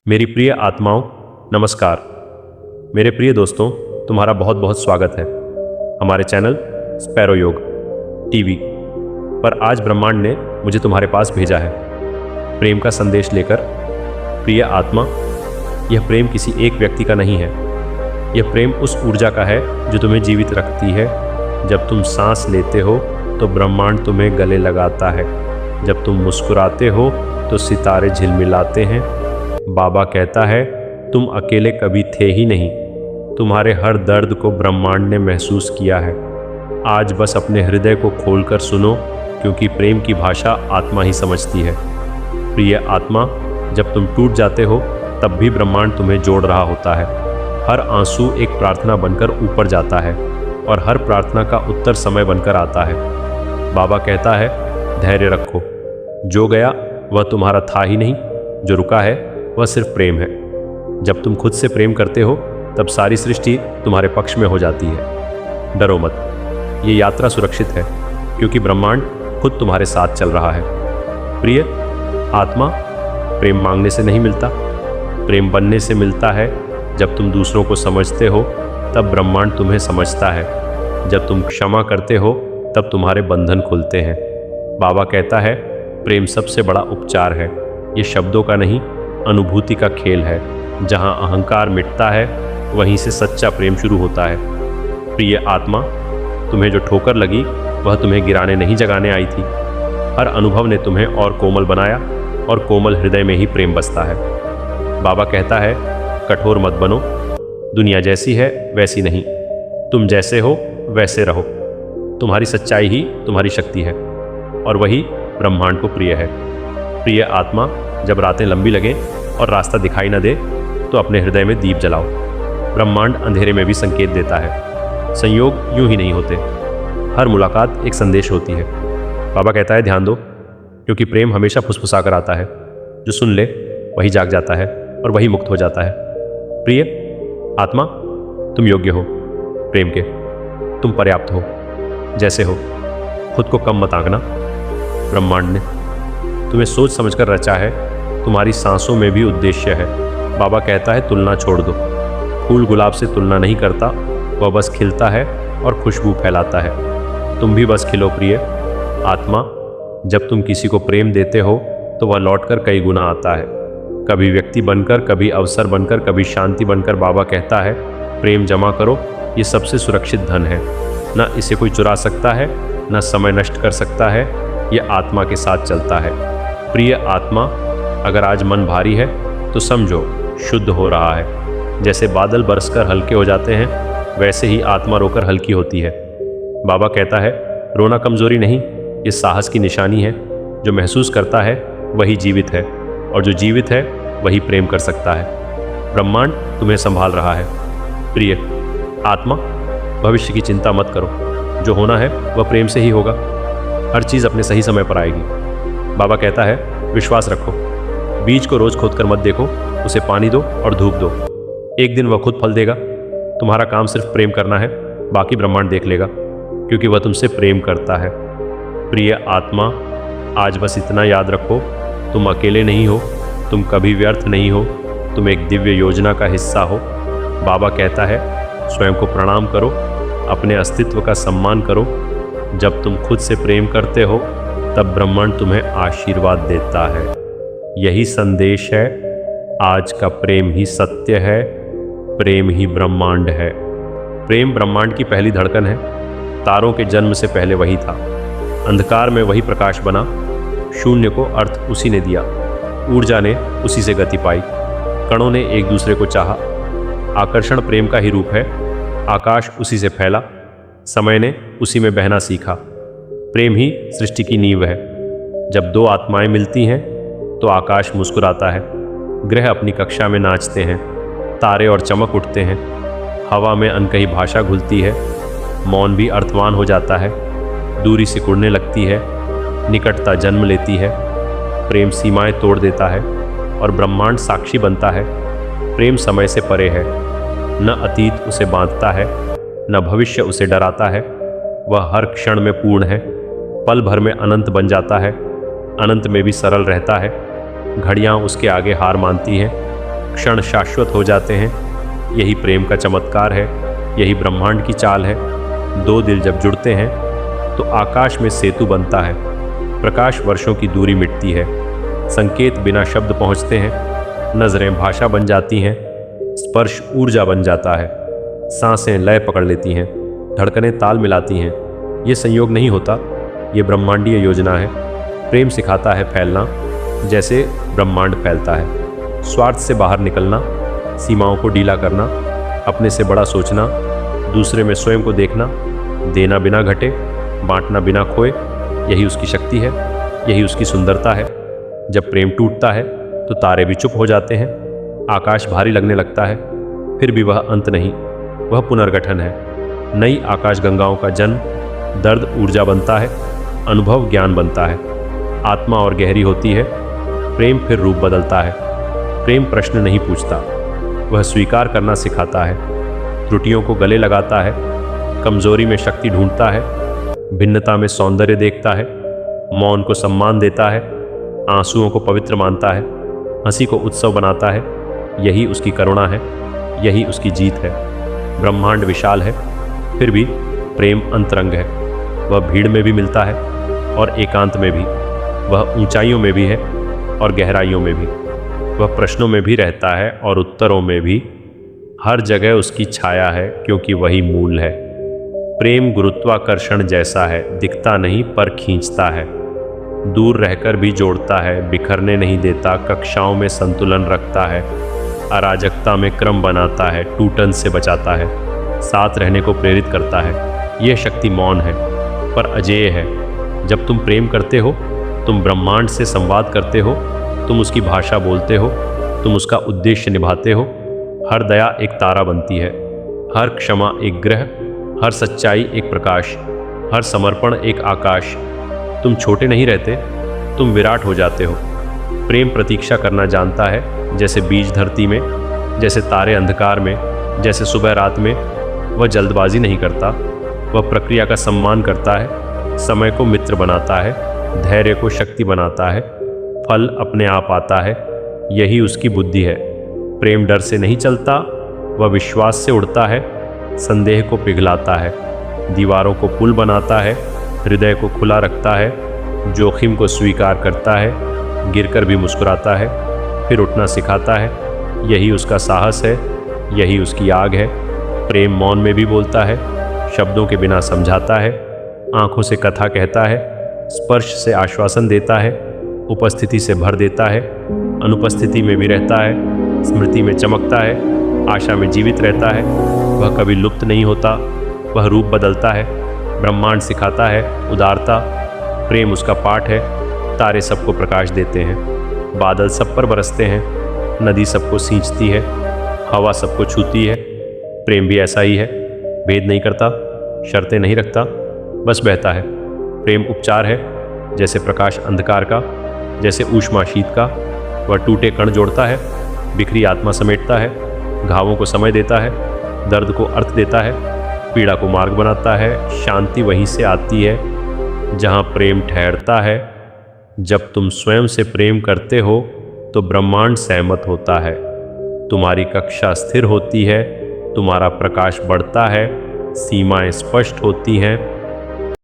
मेरी प्रिय आत्माओं, नमस्कार। मेरे प्रिय दोस्तों, तुम्हारा बहुत बहुत स्वागत है हमारे चैनल स्पैरो योग टीवी पर। आज ब्रह्मांड ने मुझे तुम्हारे पास भेजा है प्रेम का संदेश लेकर। प्रिय आत्मा, यह प्रेम किसी एक व्यक्ति का नहीं है। यह प्रेम उस ऊर्जा का है जो तुम्हें जीवित रखती है। जब तुम सांस लेते हो तो ब्रह्मांड तुम्हें गले लगाता है। जब तुम मुस्कुराते हो तो सितारे झिलमिलाते हैं। बाबा कहता है, तुम अकेले कभी थे ही नहीं। तुम्हारे हर दर्द को ब्रह्मांड ने महसूस किया है। आज बस अपने हृदय को खोलकर सुनो, क्योंकि प्रेम की भाषा आत्मा ही समझती है। प्रिय आत्मा, जब तुम टूट जाते हो तब भी ब्रह्मांड तुम्हें जोड़ रहा होता है। हर आंसू एक प्रार्थना बनकर ऊपर जाता है और हर प्रार्थना का उत्तर समय बनकर आता है। बाबा कहता है, धैर्य रखो। जो गया वह तुम्हारा था ही नहीं, जो रुका है वह सिर्फ प्रेम है। जब तुम खुद से प्रेम करते हो तब सारी सृष्टि तुम्हारे पक्ष में हो जाती है। डरो मत, ये यात्रा सुरक्षित है, क्योंकि ब्रह्मांड खुद तुम्हारे साथ चल रहा है। प्रिय आत्मा, प्रेम मांगने से नहीं मिलता, प्रेम बनने से मिलता है। जब तुम दूसरों को समझते हो तब ब्रह्मांड तुम्हें समझता है। जब तुम क्षमा करते हो तब तुम्हारे बंधन खुलते हैं। बाबा कहता है, प्रेम सबसे बड़ा उपचार है। ये शब्दों का नहीं, अनुभूति का खेल है। जहाँ अहंकार मिटता है वहीं से सच्चा प्रेम शुरू होता है। प्रिय आत्मा, तुम्हें जो ठोकर लगी वह तुम्हें गिराने नहीं, जगाने आई थी। हर अनुभव ने तुम्हें और कोमल बनाया, और कोमल हृदय में ही प्रेम बसता है। बाबा कहता है, कठोर मत बनो। दुनिया जैसी है वैसी नहीं, तुम जैसे हो वैसे रहो। तुम्हारी सच्चाई ही तुम्हारी शक्ति है, और वही ब्रह्मांड को प्रिय है। प्रिय आत्मा, जब रातें लंबी लगें और रास्ता दिखाई न दे तो अपने हृदय में दीप जलाओ। ब्रह्मांड अंधेरे में भी संकेत देता है। संयोग यूं ही नहीं होते, हर मुलाकात एक संदेश होती है। बाबा कहता है, ध्यान दो, क्योंकि प्रेम हमेशा फुसफुसा कर आता है। जो सुन ले वही जाग जाता है और वही मुक्त हो जाता है। प्रिय आत्मा, तुम योग्य हो प्रेम के। तुम पर्याप्त हो जैसे हो। खुद को कम मत आंकना। ब्रह्मांड ने तुम्हें सोच समझकर रचा है। तुम्हारी सांसों में भी उद्देश्य है। बाबा कहता है, तुलना छोड़ दो। फूल गुलाब से तुलना नहीं करता, वह बस खिलता है और खुशबू फैलाता है। तुम भी बस खिलो प्रिय आत्मा। जब तुम किसी को प्रेम देते हो तो वह लौटकर कई गुना आता है। कभी व्यक्ति बनकर, कभी अवसर बनकर, कभी शांति बनकर। बाबा कहता है, प्रेम जमा करो, ये सबसे सुरक्षित धन है। न इसे कोई चुरा सकता है, न समय नष्ट कर सकता है। यह आत्मा के साथ चलता है। प्रिय आत्मा, अगर आज मन भारी है तो समझो शुद्ध हो रहा है। जैसे बादल बरसकर हल्के हो जाते हैं, वैसे ही आत्मा रोकर हल्की होती है। बाबा कहता है, रोना कमजोरी नहीं, ये साहस की निशानी है। जो महसूस करता है वही जीवित है, और जो जीवित है वही प्रेम कर सकता है। ब्रह्मांड तुम्हें संभाल रहा है। प्रिय आत्मा, भविष्य की चिंता मत करो। जो होना है वह प्रेम से ही होगा। हर चीज़ अपने सही समय पर आएगी। बाबा कहता है, विश्वास रखो। बीज को रोज खोदकर मत देखो, उसे पानी दो और धूप दो। एक दिन वह खुद फल देगा। तुम्हारा काम सिर्फ प्रेम करना है, बाकी ब्रह्मांड देख लेगा, क्योंकि वह तुमसे प्रेम करता है। प्रिय आत्मा, आज बस इतना याद रखो, तुम अकेले नहीं हो, तुम कभी व्यर्थ नहीं हो, तुम एक दिव्य योजना का हिस्सा हो। बाबा कहता है, स्वयं को प्रणाम करो, अपने अस्तित्व का सम्मान करो। जब तुम खुद से प्रेम करते हो तब ब्रह्मांड तुम्हें आशीर्वाद देता है। यही संदेश है। आज का प्रेम ही सत्य है, प्रेम ही ब्रह्मांड है। प्रेम ब्रह्मांड की पहली धड़कन है। तारों के जन्म से पहले वही था। अंधकार में वही प्रकाश बना। शून्य को अर्थ उसी ने दिया। ऊर्जा ने उसी से गति पाई। कणों ने एक दूसरे को चाहा। आकर्षण प्रेम का ही रूप है। आकाश उसी से फैला। समय ने उसी में बहना सीखा। प्रेम ही सृष्टि की नींव है। जब दो आत्माएं मिलती हैं तो आकाश मुस्कुराता है। ग्रह अपनी कक्षा में नाचते हैं। तारे और चमक उठते हैं। हवा में अनकही भाषा घुलती है। मौन भी अर्थवान हो जाता है। दूरी सिकुड़ने लगती है। निकटता जन्म लेती है। प्रेम सीमाएं तोड़ देता है और ब्रह्मांड साक्षी बनता है। प्रेम समय से परे है। न अतीत उसे बांधता है, न भविष्य उसे डराता है। वह हर क्षण में पूर्ण है। पल भर में अनंत बन जाता है। अनंत में भी सरल रहता है। घड़ियां उसके आगे हार मानती हैं। क्षण शाश्वत हो जाते हैं। यही प्रेम का चमत्कार है, यही ब्रह्मांड की चाल है। दो दिल जब जुड़ते हैं तो आकाश में सेतु बनता है, प्रकाश वर्षों की दूरी मिटती है, संकेत बिना शब्द पहुंचते हैं, नज़रें भाषा बन जाती हैं, स्पर्श ऊर्जा बन जाता है, सांसें लय पकड़ लेती हैं, धड़कनें ताल मिलाती हैं। ये संयोग नहीं होता, ये ब्रह्मांडीय योजना है। प्रेम सिखाता है फैलना, जैसे ब्रह्मांड फैलता है। स्वार्थ से बाहर निकलना, सीमाओं को ढीला करना, अपने से बड़ा सोचना, दूसरे में स्वयं को देखना, देना बिना घटे, बांटना बिना खोए। यही उसकी शक्ति है, यही उसकी सुंदरता है। जब प्रेम टूटता है तो तारे भी चुप हो जाते हैं, आकाश भारी लगने लगता है। फिर भी वह अंत नहीं, वह पुनर्गठन है। नई आकाश गंगाओं का जन्म, दर्द ऊर्जा बनता है, अनुभव ज्ञान बनता है, आत्मा और गहरी होती है। प्रेम फिर रूप बदलता है। प्रेम प्रश्न नहीं पूछता, वह स्वीकार करना सिखाता है, त्रुटियों को गले लगाता है, कमजोरी में शक्ति ढूंढता है, भिन्नता में सौंदर्य देखता है, मौन को सम्मान देता है, आंसुओं को पवित्र मानता है, हंसी को उत्सव बनाता है। यही उसकी करुणा है, यही उसकी जीत है। ब्रह्मांड विशाल है, फिर भी प्रेम अंतरंग है। वह भीड़ में भी मिलता है और एकांत में भी, वह ऊंचाइयों में भी है और गहराइयों में भी, वह प्रश्नों में भी रहता है और उत्तरों में भी। हर जगह उसकी छाया है, क्योंकि वही मूल है। प्रेम गुरुत्वाकर्षण जैसा है, दिखता नहीं पर खींचता है, दूर रहकर भी जोड़ता है, बिखरने नहीं देता, कक्षाओं में संतुलन रखता है, अराजकता में क्रम बनाता है, टूटन से बचाता है, साथ रहने को प्रेरित करता है। यह शक्ति मौन है पर अजेय है। जब तुम प्रेम करते हो, तुम ब्रह्मांड से संवाद करते हो, तुम उसकी भाषा बोलते हो, तुम उसका उद्देश्य निभाते हो। हर दया एक तारा बनती है, हर क्षमा एक ग्रह, हर सच्चाई एक प्रकाश, हर समर्पण एक आकाश। तुम छोटे नहीं रहते, तुम विराट हो जाते हो। प्रेम प्रतीक्षा करना जानता है, जैसे बीज धरती में, जैसे तारे अंधकार में, जैसे सुबह रात में। वह जल्दबाजी नहीं करता, वह प्रक्रिया का सम्मान करता है, समय को मित्र बनाता है, धैर्य को शक्ति बनाता है, फल अपने आप आता है। यही उसकी बुद्धि है। प्रेम डर से नहीं चलता, वह विश्वास से उड़ता है, संदेह को पिघलाता है, दीवारों को पुल बनाता है, हृदय को खुला रखता है, जोखिम को स्वीकार करता है, गिरकर भी मुस्कुराता है, फिर उठना सिखाता है। यही उसका साहस है, यही उसकी आग है। प्रेम मौन में भी बोलता है, शब्दों के बिना समझाता है, आंखों से कथा कहता है, स्पर्श से आश्वासन देता है, उपस्थिति से भर देता है, अनुपस्थिति में भी रहता है, स्मृति में चमकता है, आशा में जीवित रहता है। वह कभी लुप्त नहीं होता, वह रूप बदलता है। ब्रह्मांड सिखाता है उदारता, प्रेम उसका पाठ है। तारे सबको प्रकाश देते हैं, बादल सब पर बरसते हैं, नदी सबको सींचती है, हवा सबको छूती है। प्रेम भी ऐसा ही है, भेद नहीं करता, शर्तें नहीं रखता, बस बहता है। प्रेम उपचार है, जैसे प्रकाश अंधकार का, जैसे ऊष्मा शीत का। वह टूटे कण जोड़ता है, बिखरी आत्मा समेटता है, घावों को समय देता है, दर्द को अर्थ देता है, पीड़ा को मार्ग बनाता है। शांति वहीं से आती है जहाँ प्रेम ठहरता है। जब तुम स्वयं से प्रेम करते हो तो ब्रह्मांड सहमत होता है, तुम्हारी कक्षा स्थिर होती है, तुम्हारा प्रकाश बढ़ता है, सीमाएं स्पष्ट होती हैं,